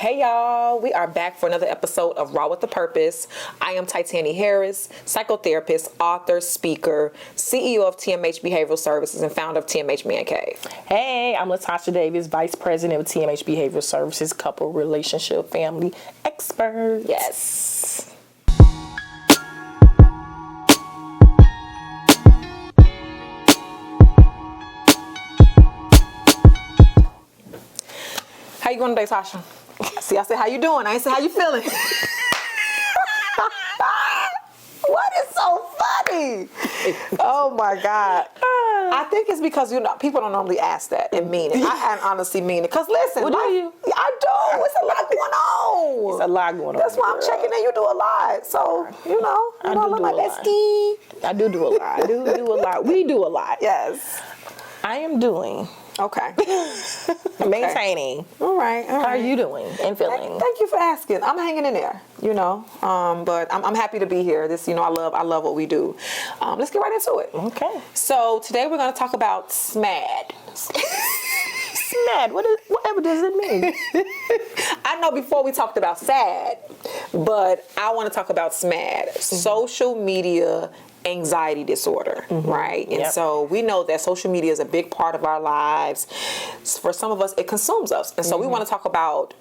Hey y'all, we are back for another episode of Raw with a Purpose. I am Titania Harris, psychotherapist, author, speaker, CEO of TMH Behavioral Services, and founder of TMH Man Cave. Hey, I'm Latasha Davis, Vice President of TMH Behavioral Services, couple relationship family expert. Yes. How you going today, Tasha? See, I said, how you doing? I ain't say, how you feeling? What is so funny? Oh, my God. I think it's because, people don't normally ask that and mean it. I honestly mean it. Because, listen. What do you? I do. It's a lot going on. It's a lot going on. That's why I'm checking in. You do a lot. So, I do my bestie. I do a lot. I do a lot. We do a lot. Yes. I am doing. Okay. Maintaining. All right. How are you doing and feeling? Thank you for asking. I'm hanging in there, but I'm happy to be here. This, I love what we do. Let's get right into it. Okay. So today we're going to talk about SMAD. SMAD. Whatever does it mean? I know before we talked about SAD, but I want to talk about SMAD, social media anxiety disorder, right? And so we know that social media is a big part of our lives. For some of us, it consumes us. And so we want to talk about,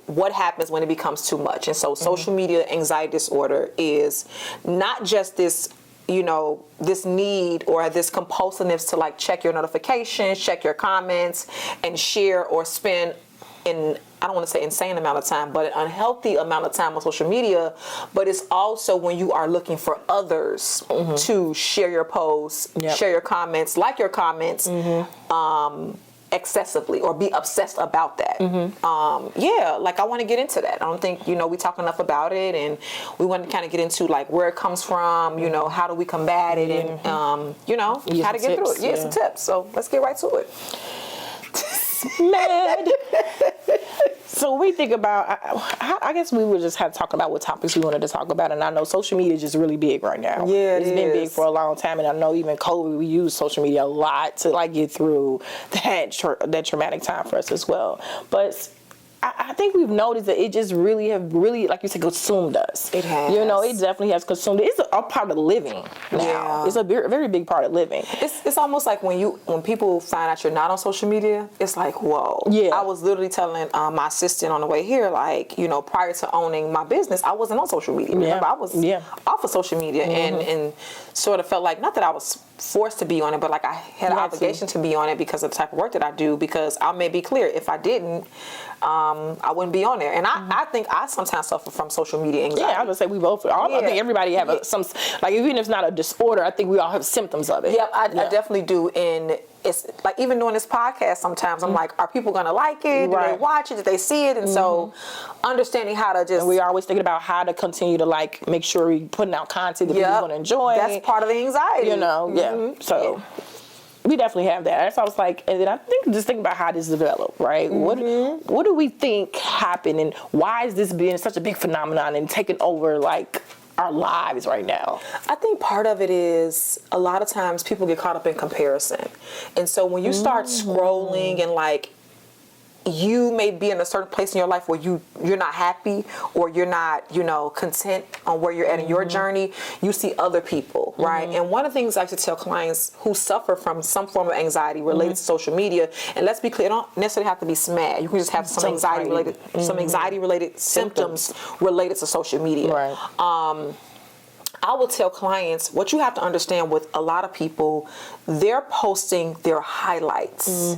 what happens when it becomes too much. And so social media anxiety disorder is not just this, this need or this compulsiveness to check your notifications, check your comments, and share or spend I don't want to say insane amount of time, but an unhealthy amount of time on social media. But it's also when you are looking for others to share your posts, share your comments, like your comments, excessively, or be obsessed about that. I want to get into that. I don't think, we talk enough about it, and we want to kind of get into where it comes from, how do we combat it, and, how to get through it. Yeah, some tips. So let's get right to it. Mad. So we think about, I guess we would just have to talk about what topics we wanted to talk about. And I know social media is just really big right now. Yeah, it's been big for a long time. And I know even COVID, we use social media a lot to get through that traumatic time for us as well. But I think we've noticed that it just really, like you said, consumed us. It has. It definitely has consumed. It's a part of living now. Yeah. It's a very, very big part of living. It's almost like when people find out you're not on social media, it's like, whoa. Yeah. I was literally telling my assistant on the way here, prior to owning my business, I wasn't on social media. Remember, I was off of social media and sort of felt like, not that I was forced to be on it, but I had an obligation to be on it because of the type of work that I do, because I may be clear, if I didn't, I wouldn't be on there. And I think I sometimes suffer from social media anxiety. Yeah, I would say we both. I think everybody have some, even if it's not a disorder, I think we all have symptoms of it. Yep, I definitely do. And it's even doing this podcast, sometimes I'm like, are people going to like it? Do they watch it? Do they see it? And so understanding how to just... And we're always thinking about how to continue to make sure we're putting out content that people are going to enjoy. That's part of the anxiety. So... We definitely have that. So I was like, and then I think just thinking about how this developed, right? What do we think happened, and why is this being such a big phenomenon and taking over our lives right now? I think part of it is a lot of times people get caught up in comparison, and so when you start scrolling and you may be in a certain place in your life where you're not happy, or you're not, content on where you're at in your journey, you see other people, right? And one of the things I like to tell clients who suffer from some form of anxiety related to social media, and let's be clear, it don't necessarily have to be SMAD. You can just have some anxiety related symptoms related to social media. Right. I will tell clients, what you have to understand with a lot of people, they're posting their highlights.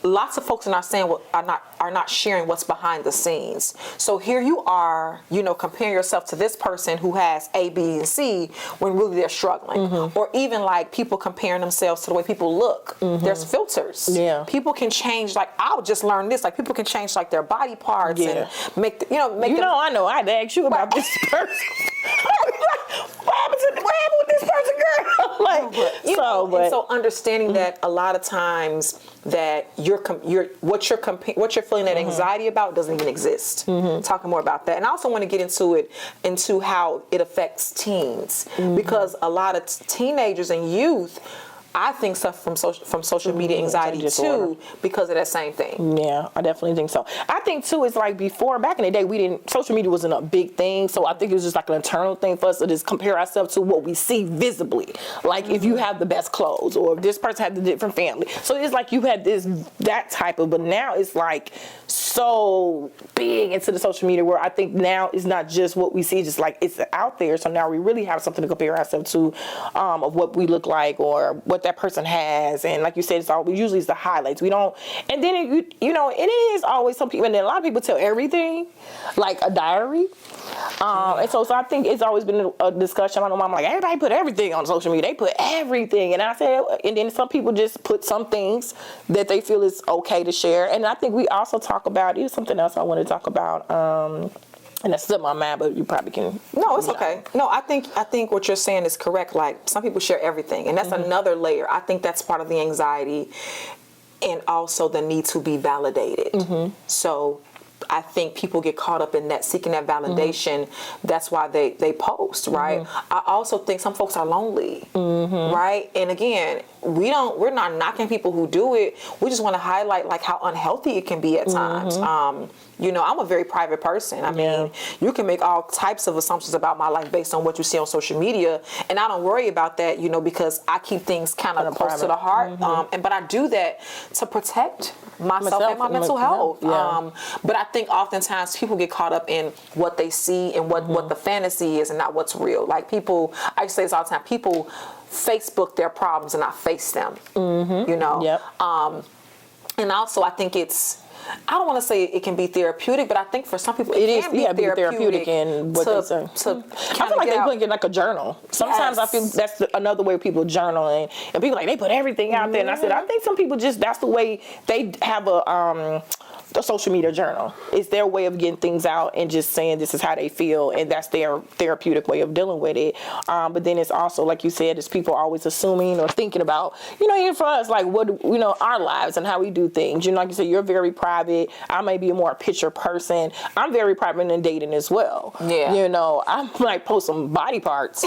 Lots of folks are not saying are not sharing what's behind the scenes. So here you are, comparing yourself to this person who has A, B, and C when really they're struggling. Or even people comparing themselves to the way people look. There's filters. Yeah. People can change. I just learned this. People can change their body parts and make them. I know. I had to ask you about this person. What happened with this person, girl? So understanding that a lot of times that what you're feeling that anxiety about doesn't even exist. Talking more about that. And I also want to get into how it affects teens, because a lot of teenagers and youth I think suffer from social media anxiety disorder. too, because of that same thing. Yeah, I definitely think so. I think too, it's like before, back in the day, social media wasn't a big thing, so I think it was just like an internal thing for us to just compare ourselves to what we see visibly. Like if you have the best clothes, or if this person had the different family. So it's like you had that type of, but now it's like so big into the social media where I think now it's not just what we see, just like it's out there. So now we really have something to compare ourselves to, of what we look like or what that person has. And like you said, usually it's the highlights. We don't, and then and it is always some people, and then a lot of people tell everything like a diary. And so I think it's always been a discussion. I know I'm like, everybody put everything on social media. They put everything. And I said, and then some people just put some things that they feel is okay to share. And I think we also talk about, here's something else I want to talk about. And that's still my mind, but you probably can. No, it's okay. No, I think what you're saying is correct. Like some people share everything, and that's another layer. I think that's part of the anxiety, and also the need to be validated. So I think people get caught up in that, seeking that validation. That's why they post, right? I also think some folks are lonely, right? And again, we're not knocking people who do it. We just want to highlight like how unhealthy it can be at times. I'm a very private person. I mean, you can make all types of assumptions about my life based on what you see on social media, and I don't worry about that, because I keep things kind of close to the heart. But I do that to protect myself and my mental health. But I think oftentimes people get caught up in what they see and what the fantasy is and not what's real. Like people, I say this all the time, people Facebook their problems and not face them, and also I think I don't want to say it can be therapeutic, but I think for some people it can be therapeutic in what they say. I feel like they put it in like a journal. Sometimes I feel that's another way people journal, and people like they put everything out there. And I said I think some people just, that's the way they have a social media journal. It's their way of getting things out and just saying this is how they feel, and that's their therapeutic way of dealing with it. But then it's also, like you said, it's people always assuming or thinking about, even for us, like our lives and how we do things. Like you said, you're very private. I may be a more picture person. I'm very private in dating as well. Yeah. I might post some body parts.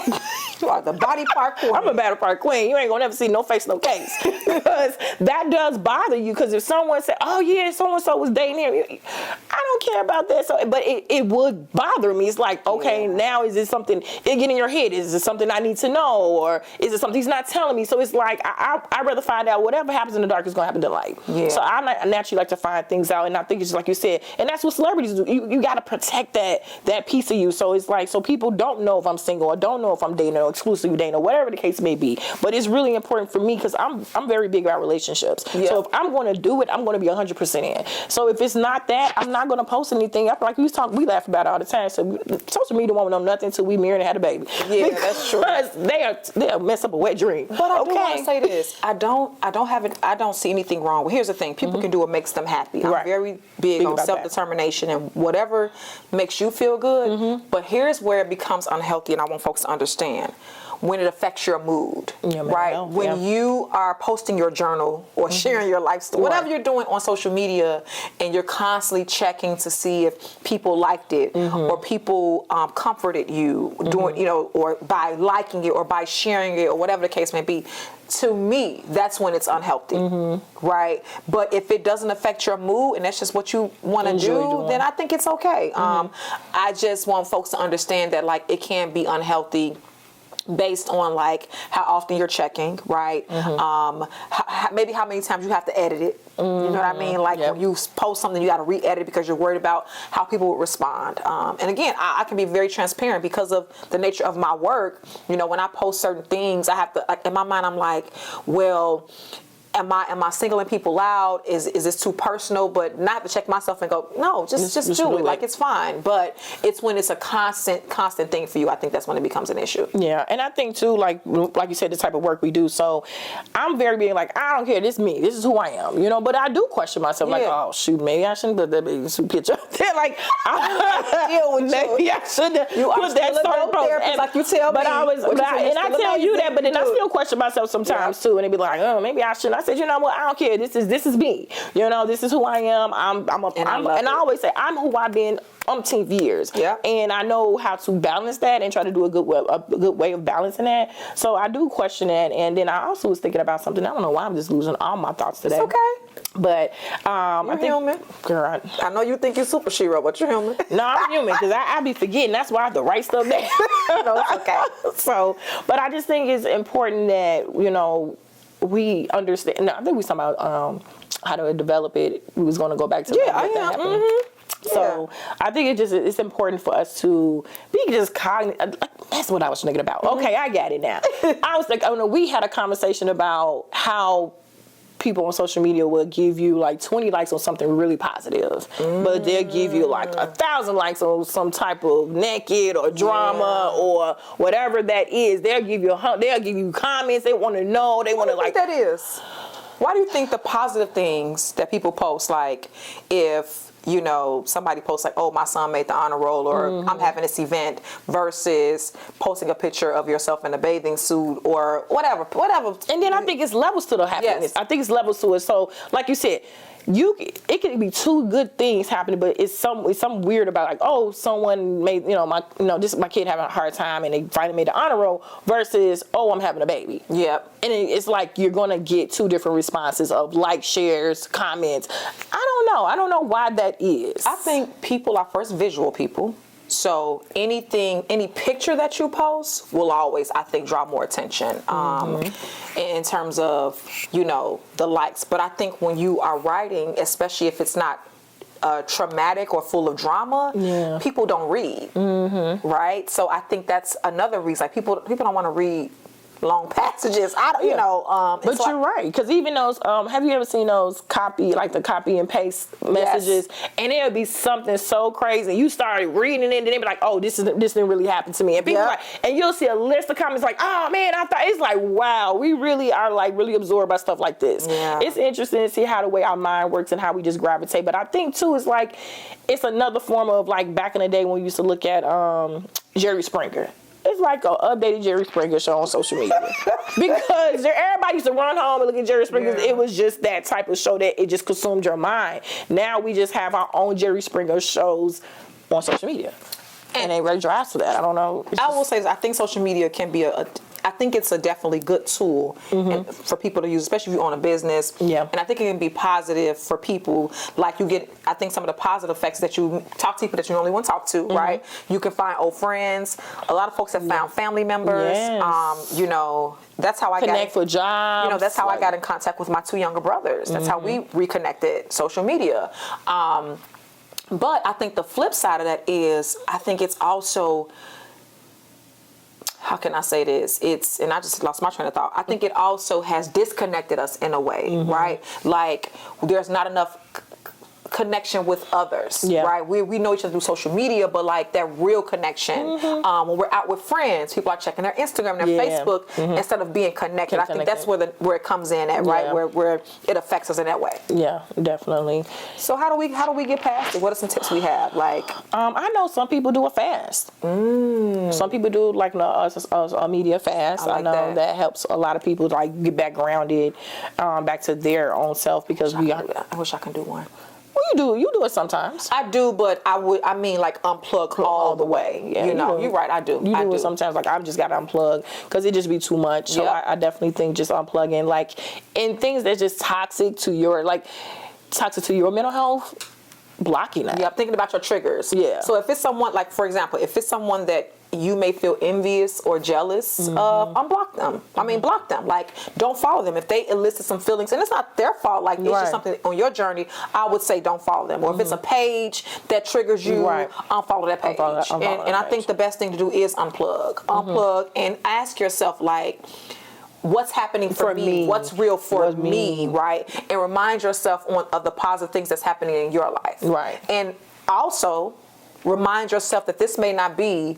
You are the body part queen. I'm a body part queen. You ain't gonna never see no face, no case. Because that does bother you. Because if someone said, oh yeah, so-and-so was dating him, I don't care about that. So, but it would bother me. It's like, okay, now is this something, it get in your head? Is it something I need to know? Or is it something he's not telling me? So it's like, I'd rather find out whatever happens in the dark is gonna happen in the light. Yeah. So I naturally like to find things out, and I think it's just like you said, and that's what celebrities do. You got to protect that piece of you. So it's like, so people don't know if I'm single or don't know if I'm dating or exclusively dating or whatever the case may be. But it's really important for me because I'm very big about relationships. Yeah. So if I'm going to do it, I'm going to be 100% in. So if it's not that, I'm not going to post anything. I feel like we laugh about it all the time. So social media won't know nothing until we married and had a baby. Yeah, that's true. They'll mess up a wet dream. But I do want to say this. I don't see anything wrong. Well, here's the thing. People can do what makes them happy. I'm very big on self-determination and whatever makes you feel good. But here's where it becomes unhealthy, and I want folks to understand. When it affects your mood, right? When you are posting your journal or sharing your life story, whatever you're doing on social media, and you're constantly checking to see if people liked it or people comforted you doing, or by liking it or by sharing it or whatever the case may be. To me, that's when it's unhealthy, right? But if it doesn't affect your mood and that's just what you want to do, then I think it's okay. I just want folks to understand that, like, it can be unhealthy based on like how often you're checking, right? Maybe how many times you have to edit it. You know what I mean? Like when you post something, you got to re-edit it because you're worried about how people would respond. And again, I can be very transparent because of the nature of my work. When I post certain things, I have to, like, in my mind, I'm like, well, am I singling people out? Is this too personal? But not have to check myself and go, no, just do it. Like, it's fine. But it's when it's a constant thing for you, I think that's when it becomes an issue. Yeah, and I think too, like you said, the type of work we do. So I'm very being like, I don't care. This is me. This is who I am. But I do question myself. Like, oh shoot, maybe I shouldn't put that baby picture up there. Like, maybe I shouldn't put that certain post. Like you tell me. But I tell you that, but then I still question myself sometimes too, and it be like, oh, maybe I shouldn't. I said, you know what? I don't care. This is me. You know, this is who I am. And I always say I'm who I've been umpteenth years. Yeah. And I know how to balance that and try to do a good way of balancing that. So I do question that. And then I also was thinking about something. I don't know why I'm just losing all my thoughts today. It's okay. But I think, human. Girl, I know you think you're super Shiro, but you're human. no, I'm human because I be forgetting. That's why I have to write stuff down. No, it's okay. So, but I just think it's important that, you know, we understand. No, I think we talking about how to develop it. We was going to go back to that happened. Mm-hmm. So I think it's important for us to be just cognitive. That's what I was thinking about. Okay, I got it now. I was like, oh no, we had a conversation about how people on social media will give you like 20 likes on something really positive, but they'll give you like 1,000 likes on some type of naked or drama or whatever that is. They'll give you comments. They want to know. They want to like. What do you think that is? Why do you think the positive things that people post, like if, you know, somebody posts like, oh, my son made the honor roll, or I'm having this event, versus posting a picture of yourself in a bathing suit or whatever. And then I think it's levels to the happiness. Yes. I think it's levels to it. So, like you said, it could be two good things happening, but it's something weird about like, oh, someone made, my kid having a hard time and they finally made the honor roll, versus, oh, I'm having a baby. Yep. And it's like you're gonna get two different responses of like, shares, comments. I don't know why that is. I think people are first visual people. So any picture that you post will always, I think, draw more attention in terms of, the likes. But I think when you are writing, especially if it's not traumatic or full of drama, people don't read, right? So I think that's another reason. Like people don't want to read long passages. But you're right, because even those, have you ever seen those the copy and paste messages? Yes. And it'll be something so crazy. You start reading it, and they be like, "Oh, this didn't really happen to me." And people and you'll see a list of comments like, "Oh man, I thought," it's like, wow, we really are like really absorbed by stuff like this. Yeah. It's interesting to see how the way our mind works and how we just gravitate. But I think too, it's like it's another form of like back in the day when we used to look at Jerry Springer. It's like an updated Jerry Springer show on social media. Because everybody used to run home and look at Jerry Springer. Yeah. It was just that type of show that it just consumed your mind. Now we just have our own Jerry Springer shows on social media. And they really drives to that. I don't know. I will say this. I think social media can be I think it's a definitely good tool for people to use, especially if you own a business. Yeah. And I think it can be positive for people. Like you get, I think some of the positive effects that you talk to people that you normally want to talk to, right? You can find old friends. A lot of folks have found family members. Yes. That's how I connect for jobs. That's how I got in contact with my two younger brothers. That's how we reconnected. Social media. But I think the flip side of that is, I think it's also, how can I say this? And I just lost my train of thought. I think it also has disconnected us in a way, right? Like there's not enough connection with others, right? We know each other through social media, but like that real connection, when we're out with friends, people are checking their Instagram and their Facebook instead of being connected. I think that's where it comes in at, right? Where it affects us in that way. Yeah, definitely. So how do we get past it? What are some tips we have? Like, I know some people do a fast. Some people do like a media fast. I know that helps a lot of people like get back grounded, back to their own self, because I wish I could do one. Well, you do it sometimes. I do, but I mean like unplug all the way. Yeah, you're right, I do. You do it sometimes, like I've just got to unplug because it just be too much. So I definitely think just unplugging, like in things that's just toxic to your mental health, blocking that. Yeah, I'm thinking about your triggers. Yeah. So if it's someone, like for example, if it's someone that you may feel envious or jealous of, unblock them. I mean, block them. Like, don't follow them. If they elicit some feelings, and it's not their fault, like, it's just something on your journey, I would say don't follow them. Or if it's a page that triggers you, unfollow that page. And I think the best thing to do is unplug. Unplug and ask yourself, like, what's happening for me? What's real for me, right? And remind yourself of the positive things that's happening in your life. Right. And also, remind yourself that this may not be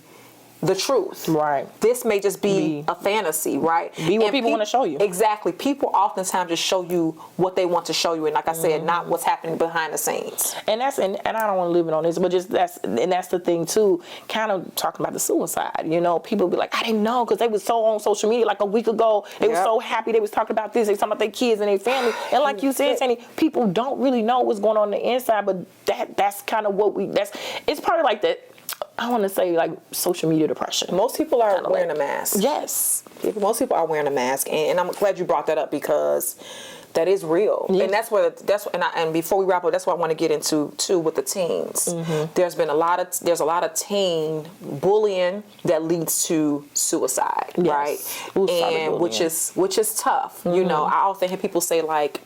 the truth. Right. This may just be a fantasy, right? Be what people want to show you. Exactly. People oftentimes just show you what they want to show you, and like I said, not what's happening behind the scenes. And I don't want to live it on this, but just that's the thing too. Kind of talking about the suicide. You know, people be like, I didn't know because they was so on social media like a week ago. They were so happy. They was talking about this. They talking about their kids and their family. And like you said, Sandy, people don't really know what's going on the inside. But that's kind of what it's probably like that. I want to say like social media depression. Most people are wearing a mask. Yes. Most people are wearing a mask, and I'm glad you brought that up because that is real. Yeah. And and before we wrap up, that's what I want to get into too with the teens. There's a lot of teen bullying that leads to suicide, right? And which is tough. You know, I often hear people say like,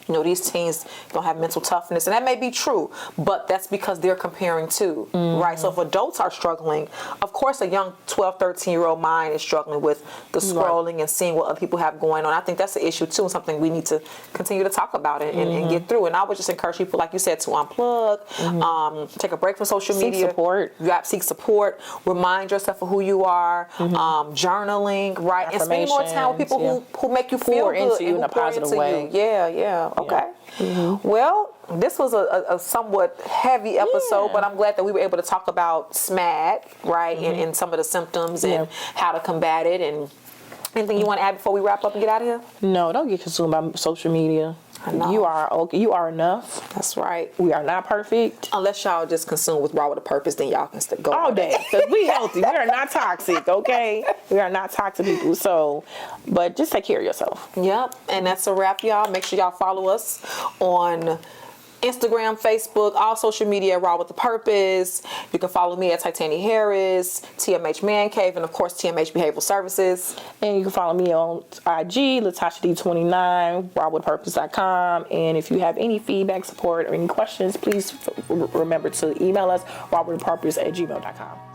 you know, these teens don't have mental toughness, and that may be true, but that's because they're comparing too, right? So if adults are struggling, of course a young 12, 13-year-old mind is struggling with the scrolling and seeing what other people have going on. I think that's an issue too, and something we need to continue to talk about and get through. And I would just encourage people, like you said, to unplug, take a break from social media. Seek support. Remind yourself of who you are. Journaling, right? And spending more time with people who make you feel pour good into you in a positive way. Yeah. Okay. Well, this was a somewhat heavy episode, but I'm glad that we were able to talk about SMAD, right, and some of the symptoms and how to combat it. And anything you want to add before we wrap up and get out of here? No, don't get consumed by social media. I know. You are okay. You are enough. That's right. We are not perfect. Unless y'all just consume with RWAP with a purpose, then y'all can go all day. Because we healthy. We are not toxic, okay? We are not toxic people. So, but just take care of yourself. Yep. And that's a wrap, y'all. Make sure y'all follow us on Instagram, Facebook, all social media, Raw with a Purpose. You can follow me at Titania Harris, TMH Man Cave, and of course TMH Behavioral Services. And you can follow me on IG, LatashaD29, rawwithpurpose.com. And if you have any feedback, support, or any questions, please remember to email us, rawwithpurpose@gmail.com.